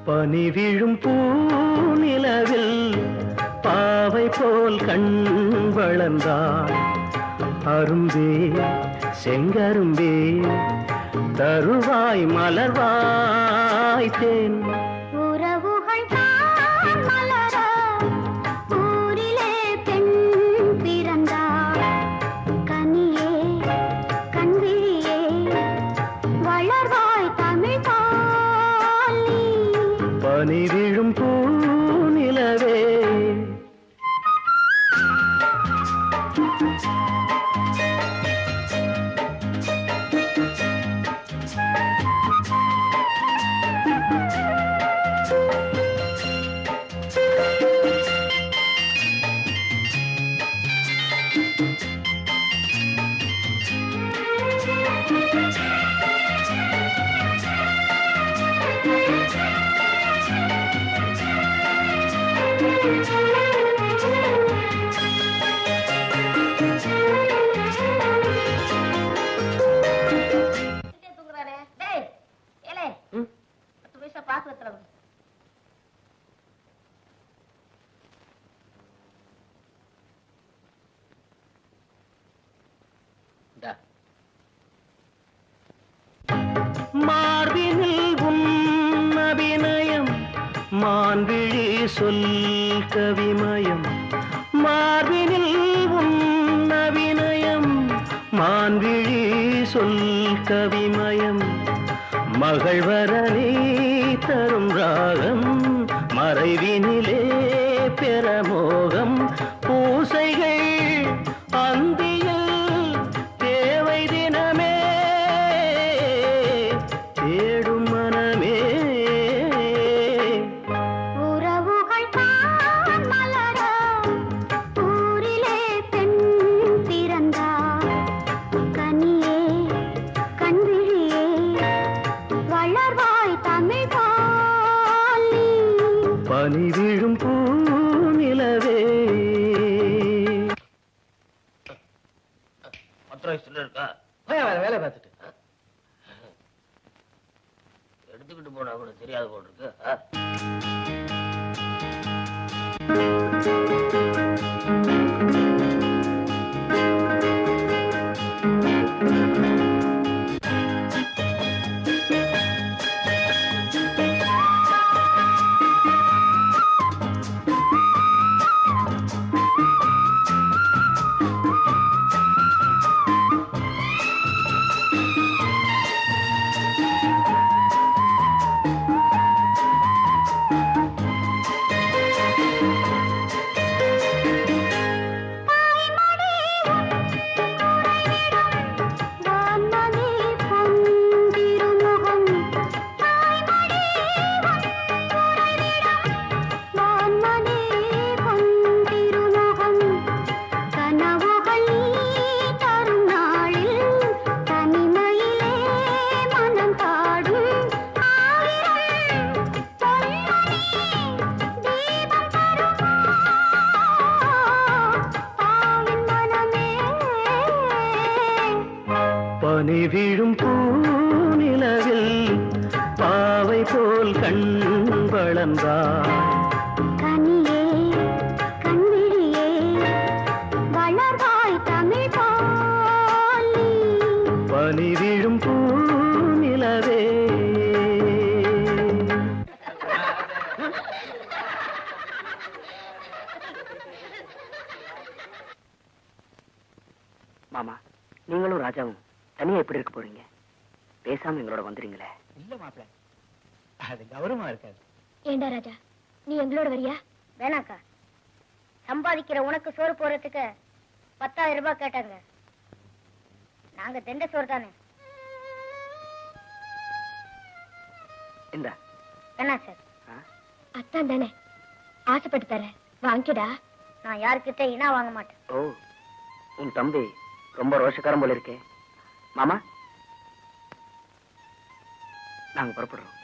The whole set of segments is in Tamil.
பனி விழும் பூநிலவில் பாவை போல் கண் வளர்ந்தாள். அரும்பே செங்கரும்பே தருவாய் மலர்வாய் தேன். பனி விழும் பூநிலவே மார்பினில் உன் அபிநயம் மான்விழி சொல் கவிமயம். மார்பினில் உன் அபிநயம் மான்விழி சொல் கவிமயம். மகள்வரனே தரும் ராகம் மறைவினிலே பெறமோகம். பூசைகள் அந்தியில் தேவை தினமே தேடும் மனமே. உறவுகள் தான் மலர ஊரிலே பெண் பிறந்தார். கனியே கண்விழியே வளர்வாய் தமிழ் பாலி. பனி விழும் பூநிலவே. இருக்கா வேலை பார்த்துட்டு எடுத்துக்கிட்டு போனா கூட தெரியாது போல் இருக்கு. பனி விழும் பூநிலவில் பாவை போல் கண் வளர்ந்தாள். கனியே கண்விழியே வளர்வாய் தமிழ் பாலி. பனி விழும் பூநிலவே. மாமா, நீங்களும் ராஜாவும் தனியா எப்படி இருக்க போறீங்க? பேசாம எங்களோட வந்துறீங்களே. இல்ல மாப்பிள்ள, அது கௌரவமா இருக்காது. ஏண்டா ராஜா, நீ எங்களோட வரியா? வேணாக்கா, சம்பாதிக்கிற உனக்கு சோறு போறதுக்கு 10,000 ரூபாய் கேட்டாங்க. நாங்க தெண்ட சோறு தானே. இந்த வேணா சார். அத்தான் தானே, ஆசைப்பட்டு தர வாங்கிடா. நான் யாருக்கிட்ட இனா வாங்க மாட்டேன். ஓ, உன் தம்பி ரொம்ப ரோஷக்காரம் போல இருக்கே. மாமா, நாங்க புறப்படுறோம்.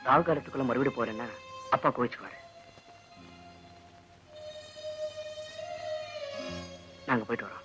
ராகு காலத்துக்குள்ள மறுபடியும் போறேன்னா அப்பா கோவிச்சுக்குவாரு. நாங்க போயிட்டு வரோம்.